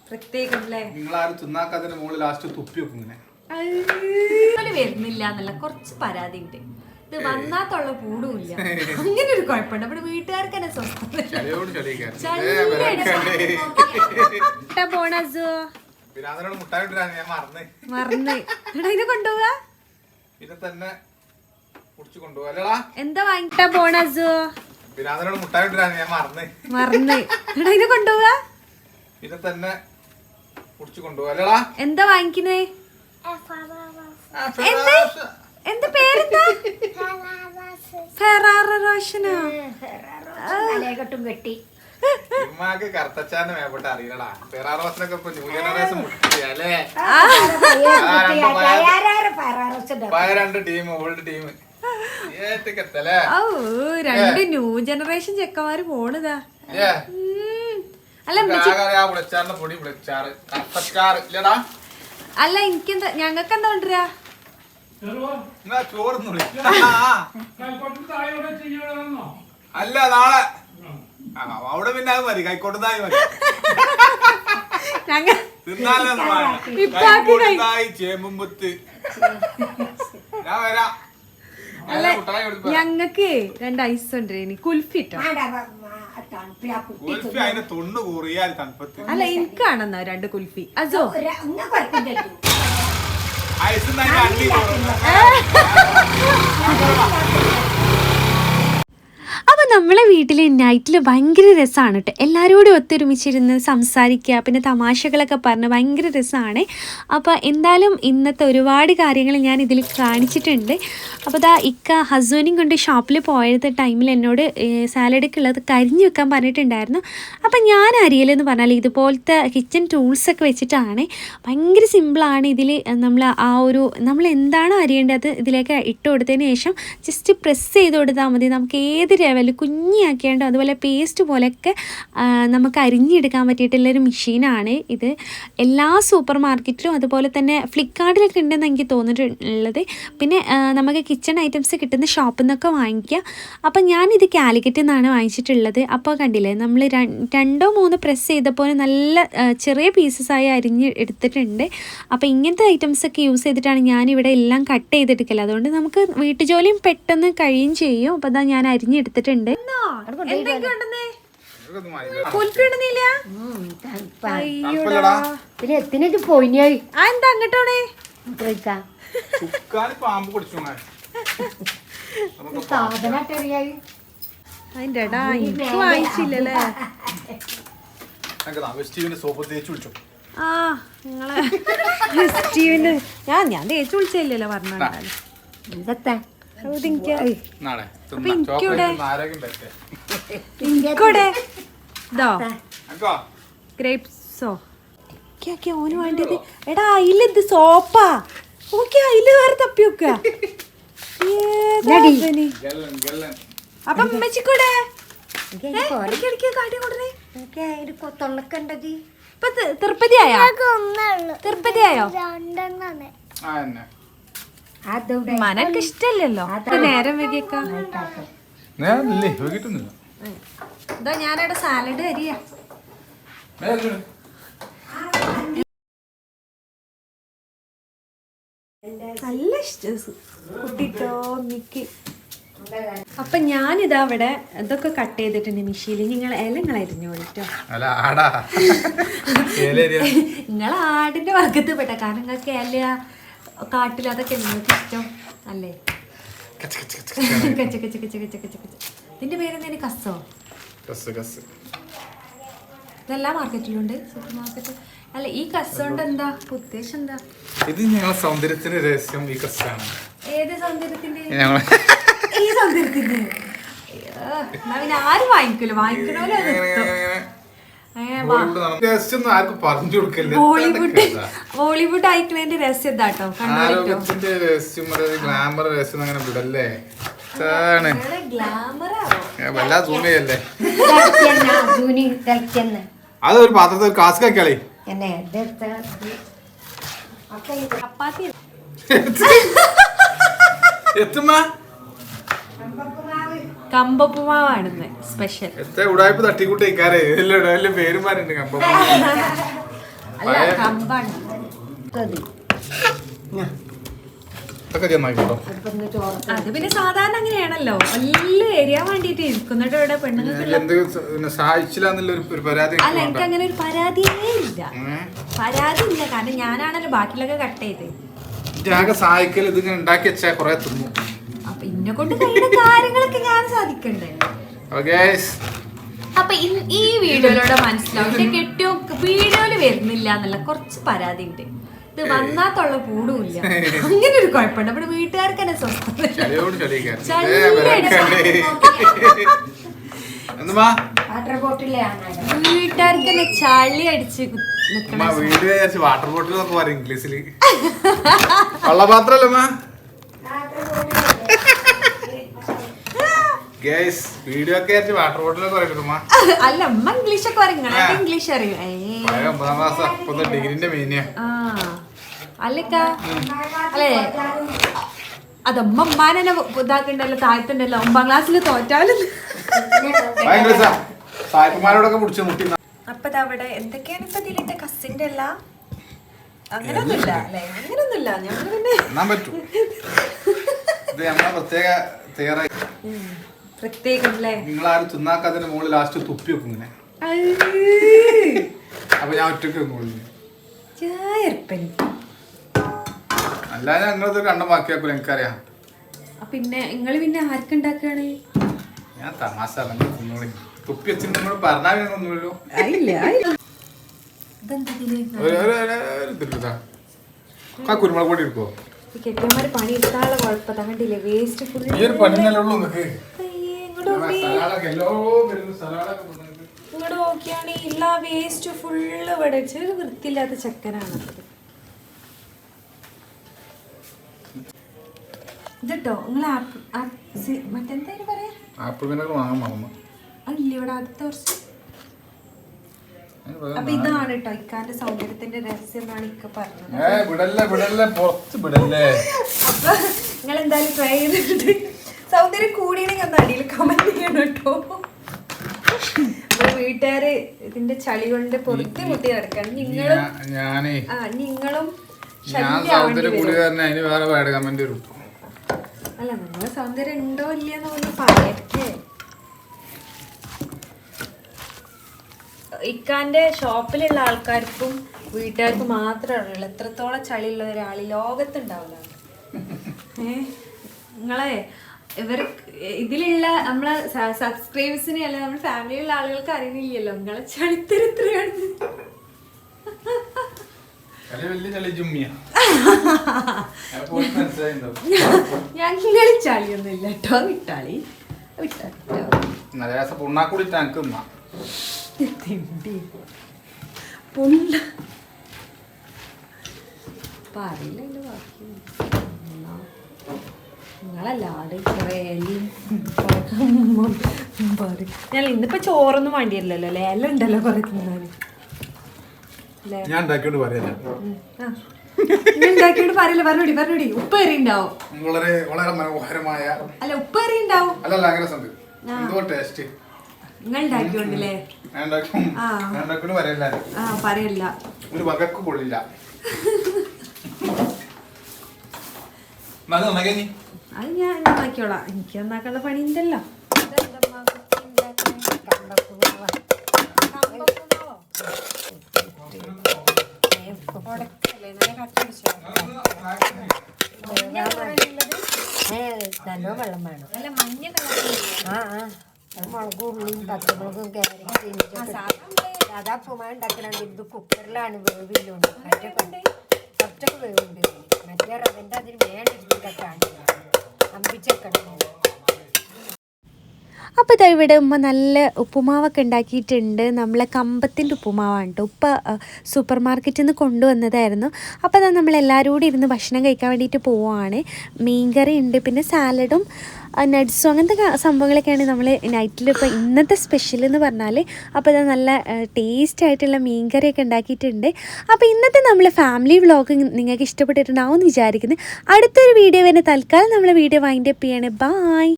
പ്രത്യേകം നിങ്ങളാരും തിന്നാക്കാതിന്റെ മുകളിൽ ലാസ്റ്റ് തുപ്പി വെക്കും ഇങ്ങനെ വരുന്നില്ല എന്നല്ല കുറച്ച് പരാതി ഉണ്ട്. ഇത് വന്നാത്തുള്ള കൂടുമില്ല, അങ്ങനെ ഒരു കുഴപ്പമുണ്ട്. നമ്മുടെ വീട്ടുകാർക്ക് തന്നെ സ്വസ്ഥത. മറന്ന് കൊണ്ടുപോവാ എന്താ വാങ്ങിട്ടാ പോണസോ മറന്ന് ഇതിനെ കൊണ്ടുപോവാ എന്താ വാങ്ങിക്കുന്നേ? എന്താ പേരെന്താ? ഫെറാറോഷനോ? കെട്ടി കറുത്തച്ചാന്റെ മേപ്പോട്ട് അറിയണടാ. ഫെറാറോസിനൊക്കെ ഇപ്പൊ ന്യൂ ജനറേഷൻ രണ്ട് ടീം ഓൾഡ് ടീം രണ്ട് ന്യൂ ജനറേഷൻ ചെക്കന്മാര് പോണതാ. അല്ല എനിക്കെന്താ ഞങ്ങൾക്ക് എന്താ കൊണ്ടുവരാ? അല്ല നാളെ അവിടെ പിന്നെ അത് മതി, കൈക്കോട്ടുതായി മതി. തിന്നാലും ചേമ്പുമ്പത്ത് ഞാൻ വരാം. ഞങ്ങക്ക് രണ്ട് ഐസ് ഉണ്ട്, കുൽഫി ഇട്ടോ. അതിന് തൊണ്ണു കൂറിയാൽ തണുപ്പത്ത്. അല്ല എനിക്കാണെന്നാ രണ്ട് കുൽഫി. അജോ ഐസ് അപ്പോൾ നമ്മളെ വീട്ടിൽ നൈറ്റിൽ ഭയങ്കര രസമാണ് കേട്ടോ. എല്ലാവരോടും ഒത്തൊരുമിച്ചിരുന്ന് സംസാരിക്കുക, പിന്നെ തമാശകളൊക്കെ പറഞ്ഞ് ഭയങ്കര രസമാണ്. അപ്പോൾ എന്തായാലും ഇന്നത്തെ ഒരുപാട് കാര്യങ്ങൾ ഞാൻ ഇതിൽ കാണിച്ചിട്ടുണ്ട്. അപ്പോൾ ദാ ഇക്ക ഹസ്ബൻഡിങ് കൊണ്ട് ഷോപ്പിൽ പോയത് ടൈമിൽ എന്നോട് സാലഡൊക്കെ കരിഞ്ഞു വെക്കാൻ പറഞ്ഞിട്ടുണ്ടായിരുന്നു. അപ്പോൾ ഞാൻ അരിയലെന്ന് പറഞ്ഞാൽ ഇതുപോലത്തെ കിച്ചൺ ടൂൾസൊക്കെ വെച്ചിട്ടാണ്. ഭയങ്കര സിമ്പിളാണ്. ഇതിൽ നമ്മൾ എന്താണോ അരിയേണ്ടത് ഇതിലേക്ക് ഇട്ട് കൊടുത്തതിന് ശേഷം ജസ്റ്റ് പ്രസ് ചെയ്ത് കൊടുത്താൽ മതി. നമുക്ക് ഏത് ലെവൽ കുഞ്ഞിയാക്കിയാണ്ട് അതുപോലെ പേസ്റ്റ് പോലെയൊക്കെ നമുക്ക് അരിഞ്ഞെടുക്കാൻ പറ്റിയിട്ടുള്ളൊരു മെഷീനാണ് ഇത്. എല്ലാ സൂപ്പർ മാർക്കറ്റിലും അതുപോലെ തന്നെ ഫ്ലിപ്കാർട്ടിലൊക്കെ ഉണ്ടെന്ന് എനിക്ക് തോന്നിയിട്ടുള്ളത്. പിന്നെ നമുക്ക് കിച്ചൺ ഐറ്റംസ് കിട്ടുന്ന ഷോപ്പിൽ നിന്നൊക്കെ വാങ്ങിക്കുക. അപ്പം ഞാനിത് കാലിക്കറ്റിൽ നിന്നാണ് വാങ്ങിച്ചിട്ടുള്ളത്. അപ്പോൾ കണ്ടില്ലേ, നമ്മൾ 2-3 പ്രസ് ചെയ്തപ്പോൾ നല്ല ചെറിയ പീസസായി അരിഞ്ഞ് എടുത്തിട്ടുണ്ട്. അപ്പോൾ ഇങ്ങനത്തെ ഐറ്റംസൊക്കെ യൂസ് ചെയ്തിട്ടാണ് ഞാനിവിടെ എല്ലാം കട്ട് ചെയ്തെടുക്കല്. അതുകൊണ്ട് നമുക്ക് വീട്ടുജോലിയും പെട്ടെന്ന് കഴിയും ചെയ്യും. അപ്പോൾ അതാ ഞാൻ അരിഞ്ഞെടുത്തിട്ടുണ്ട്. എന്താ അങ്ങോട്ടോണേ അതിന്റെ ഇടാ എനിക്ക് വാങ്ങിച്ചില്ലല്ലേ. ആ നിങ്ങളെ സ്റ്റീവിന് ഞാൻ തേച്ച് വിളിച്ചില്ലല്ലോ പറഞ്ഞാൽ. ഗ്രേപ്സോ ഓന് വേണ്ടത്. എടാ അയിലിത് സോപ്പാ. ഓക്കെ അയില് വേറെ തപ്പി വെക്ക. അപ്പൊ അമ്മച്ചിക്കൂടെ തിരുപ്പതിയായോ? മനക്ക് ഇഷ്ടല്ലല്ലോ നേരം വൈകിയേക്കാ. ഇതാ ഞാനവിടെ സാലഡ് അരിയാ. നല്ല ഇഷ്ടം കുട്ടിട്ടോ മിക്കി. അപ്പൊ ഞാനിതാ അവിടെ ഇതൊക്കെ കട്ട് ചെയ്തിട്ടുണ്ട് മെഷീനിൽ. നിങ്ങൾ ഇലങ്ങൾ അരിഞ്ഞോളിട്ടോ. നിങ്ങൾ ആടിന്റെ വർഗത്തിൽ പെട്ട, കാരണം നിങ്ങൾക്ക് ഇല കാട്ടിൽ അതൊക്കെ നിങ്ങൾക്ക് ഇഷ്ടം അല്ലേ? ഇതിന്റെ പേരെന്താ? കസ്സോ? ഇതെല്ലാ മാർക്കറ്റിലുണ്ട്, സൂപ്പർ മാർക്കറ്റ്. അല്ല ഈ കസ്സ കൊണ്ട് എന്താ ഉദ്ദേശം? എന്താ ഇത്? ഞങ്ങളെ സൗന്ദര്യത്തിന്റെ രഹസ്യം ഈ കസ്സാണ്. ഏത് സൗന്ദര്യത്തിന്റെ? ഈ സൗന്ദര്യത്തിന്റെ. പിന്നെ ആരും വാങ്ങിക്കല്ലോ, വാങ്ങിക്കണോല്ലോ. ബോളിവുഡ് അയക്കുന്നതിന്റെ രഹസ്യം എന്താട്ടോ? അതൊരു പാത്രത്തിൽ കാസ്ക് ആക്കിയാളേ. കമ്പപ്പുമാവാണെന്ന് സ്പെഷ്യൽ. എത്ര ഉടായ്പ തട്ടിക്കൂട്ടിക്കാരേ പേരുമാരുണ്ട് അല്ല കമ്പാണ്. അത് പിന്നെ സാധാരണ അങ്ങനെയാണല്ലോ, എല്ലാം എരിയാൻ വേണ്ടിട്ട് ഇരിക്കുന്നിട്ട് ഇവിടെ പെണ്ണുങ്ങൾക്ക്. അല്ല എനിക്ക് അങ്ങനെ ഒരു പരാതിയേ ഇല്ല, പരാതി ഇല്ല. കാരണം ഞാനാണല്ലോ ബാക്കിയുള്ളൊക്കെ കട്ട് ചെയ്ത്. അപ്പൊ ഇന്നെ കൊണ്ട് കഴിയുന്ന കാര്യങ്ങളൊക്കെ ഞാൻ സാധിക്കണ്ടേ. അപ്പൊ ഈ വീഡിയോയിലൂടെ മനസ്സിലാവും കെട്ടിയോ വീഡിയോയില് വരുന്നില്ല എന്നുള്ള കുറച്ച് പരാതി ഉണ്ട്. ഇത് വന്നാത്തുള്ള കൂടുമില്ല, അങ്ങനെ ഒരു കുഴപ്പമുണ്ട്. നമ്മുടെ വീട്ടുകാർക്ക് തന്നെ സ്വസ്ഥത. വീട്ടുകാർക്ക് തന്നെ ചളി അടിച്ച് വാട്ടർ ബോട്ടിൽ ഇംഗ്ലീഷില് വള്ളപാത്രല്ലേ വാട്ടർ ബോട്ടിലൊക്കെ പറയുന്നു. അല്ല അമ്മ ഇംഗ്ലീഷൊക്കെ പറയും, ഇംഗ്ലീഷ് അറിയും. ഡിഗ്രിന്റെ മെയിനാ അല്ലക്ക അല്ലേ, അതമ്മ ഉമ്മാനെ ഇതാക്കണ്ടല്ലോ, താഴ്ത്തുണ്ടല്ലോ. 9ാം ക്ലാസ്സിൽ തോറ്റാലും. അപ്പൊ അവിടെ എന്തൊക്കെയാണ് ഇപ്പൊ ഇതിലിന്റെ കസിന്റെ അല്ല അങ്ങനൊന്നുമില്ല അല്ലേ, അങ്ങനൊന്നുമില്ല. ഞങ്ങൾ പിന്നെ പ്രത്യേകം അല്ലേ, നിങ്ങളാരും തിന്നാക്കാതിന്റെ മുകളിൽ ലാസ്റ്റ് തുപ്പി വെക്കും ഇങ്ങനെ. അപ്പൊ ഞാൻ ഒറ്റക്ക് അല്ലാതെ ഞങ്ങളത് കണ്ണം ബാക്കിയാക്കൂല, എനിക്കറിയാം. പിന്നെ നിങ്ങള് പിന്നെ ആർക്കുണ്ടാക്കാണ്? ഞാൻ തമാശ തുപ്പി വെച്ചിട്ട് നിങ്ങൾ പറഞ്ഞാലൊന്നുമല്ലോ. കുരുമുളക് പൊടി എടുക്കോ? കെട്ടിയന്മാര് പണി എടുക്കാനുള്ള കുഴപ്പത്താ കണ്ടില്ലേ, വേസ്റ്റ് ഫുൾ. ഇങ്ങോട്ട് നോക്കിയാണ് ഇല്ല വേസ്റ്റ് ഫുള്ള് ഇവിടെ. ചെറിയ വൃത്തിയില്ലാത്ത ചെക്കനാണ് ഇതിട്ടോ. നിങ്ങൾ മറ്റെന്തായാലും പറയാ അല്ല ഇവിടെ അടുത്ത വർഷം. അപ്പൊ ഇതാണ് കേട്ടോ ഇക്കാന്റെ സൗന്ദര്യത്തിന്റെ രഹസ്യം എന്നാണ് ഇക്ക പറഞ്ഞത്. അപ്പൊ നിങ്ങൾ എന്തായാലും ട്രൈ ചെയ്തിട്ട് സൗന്ദര്യം കൂടിയാണെങ്കിൽ ഒന്ന് അടിയിൽ കമന്റ് ചെയ്യണം കേട്ടോ. വീട്ടുകാര് ഇതിന്റെ ചളി കൊണ്ട് പൊറുത്തി മുത്തി നടക്കാണ്. നിങ്ങളും അല്ല നിങ്ങളെ സൗന്ദര്യം ഉണ്ടോ ഇല്ലയെന്ന് ഒന്ന് പറയട്ടെ. ഇക്കാന്റെ ഷോപ്പിലുള്ള ആൾക്കാർക്കും വീട്ടുകാർക്കും മാത്രമേ ഉള്ളൂ എത്രത്തോളം ചളിയുള്ള ഒരാൾ ലോകത്തുണ്ടാവില്ല. നിങ്ങളെ ഇവർ ഇതിലുള്ള നമ്മളെ സബ്സ്ക്രൈബേഴ്സിനെ അല്ല നമ്മുടെ ഫാമിലിയിലുള്ള ആളുകൾക്ക് അറിയുന്നില്ലല്ലോ നിങ്ങളെ ചളിത്തരത്രയാണ്. ഞങ്ങൾ ചളിയൊന്നും ഇല്ല കേട്ടോ. വിട്ടാളി പറയില്ല എന്റെ ബാക്കി. നിങ്ങളല്ലാതെ കുറെ ഞാൻ ഇന്നിപ്പോ ചോറൊന്നും വേണ്ടിയല്ലോ, ലേലം ഉണ്ടല്ലോ കൊറേ തിന്നാന്. ഉണ്ടാക്കിയോണ്ട് പറയില്ല, പറഞ്ഞോടി. ഉപ്പ് കറി ഉണ്ടാവും, വളരെ മനോഹരമായ. അല്ല ഉപ്പ് കറി ഉണ്ടാവും. നിങ്ങൾ ഉണ്ടാക്കിയോണ്ടല്ലേ? പറയല്ല, ഒരു വകക്ക് കൊള്ളില്ല. അത് ഞാൻ ഉണ്ടാക്കിയോളാം, എനിക്ക് നന്നാക്കാനുള്ള പണി ഉണ്ടല്ലോ. നല്ലോ വെള്ളം വേണം. മുളകും ഉള്ളിയും പച്ചമുളകും ക്യാരറ്റും സാധാ ഉപ്പുമാവ് ഉണ്ടാക്കണത്. ഇത് കുക്കറിലാണ് വേവില്ലുണ്ട്, കുറച്ചൊക്കെ വേവുണ്ട്. മറ്റേ റവൻ്റെ അതിന് വേണ്ടിട്ടാണ് അമ്പിച്ചെക്കണം. അപ്പോൾ ഇതാ ഇവിടെ ഉമ്മ നല്ല ഉപ്പുമാവൊക്കെ ഉണ്ടാക്കിയിട്ടുണ്ട്. നമ്മളെ കമ്പത്തിൻ്റെ ഉപ്പുമാവാണ് കേട്ടോ. ഉപ്പ സൂപ്പർ മാർക്കറ്റിൽ നിന്ന് കൊണ്ടുവന്നതായിരുന്നു. അപ്പോൾ അതാ നമ്മളെല്ലാവരും കൂടി ഇരുന്ന് ഭക്ഷണം കഴിക്കാൻ വേണ്ടിയിട്ട് പോവുകയാണ്. മീൻകറി ഉണ്ട്, പിന്നെ സാലഡും നട്ട്സും അങ്ങനത്തെ സംഭവങ്ങളൊക്കെയാണ് നമ്മൾ നൈറ്റിൽ ഇപ്പോൾ ഇന്നത്തെ സ്പെഷ്യൽ എന്ന് പറഞ്ഞാൽ. അപ്പോൾ അത് നല്ല ടേസ്റ്റ് ആയിട്ടുള്ള മീൻകറിയൊക്കെ ഉണ്ടാക്കിയിട്ടുണ്ട്. അപ്പോൾ ഇന്നത്തെ നമ്മൾ ഫാമിലി വ്ളോഗ് നിങ്ങൾക്ക് ഇഷ്ടപ്പെട്ടിട്ടുണ്ടാവും എന്ന് വിചാരിക്കുന്നു. അടുത്തൊരു വീഡിയോ വരുന്ന തൽക്കാലം നമ്മളെ വീഡിയോ വൈൻഡ് അപ്പ് ചെയ്യണേ. ബായ്.